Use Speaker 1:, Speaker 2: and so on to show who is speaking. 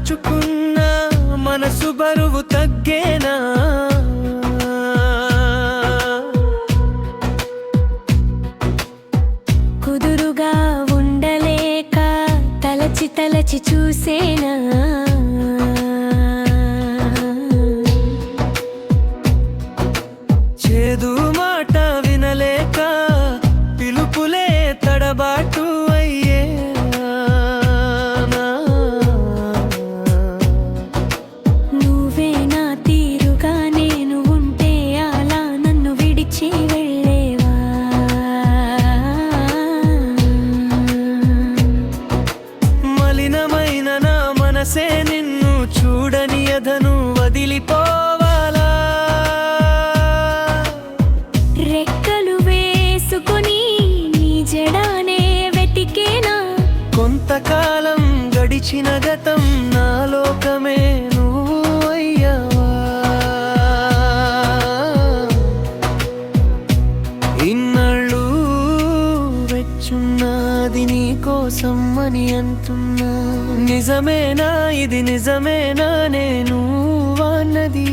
Speaker 1: దాచుకున్న మనసు బరువు తగ్గేనా?
Speaker 2: కుదురుగా ఉండలేక తలచి తలచి చూసేనా?
Speaker 1: చేదు మాట వినలేక పిలుపులే తడబాటు అయ్యేనా?
Speaker 2: నువ్వే నా తీరుగా నేను ఉంటే అలా నన్ను విడిచి వెళ్ళేవా?
Speaker 1: మలినమైన నా మనసే నిన్ను చూడని అదను వదిలిపోవాలా?
Speaker 2: రెక్కలు వేసుకొని నీ జడానే వెతికేనా?
Speaker 1: కొంతకాలం గడిచిన గతం నా లోకమే నువ్వు అయ్యావా? ఇన్నాళ్ళు వెచ్చున్నది నీ కోసం అని అంటున్నా, నిజమేనా ఇది నిజమేనా నేను అన్నది?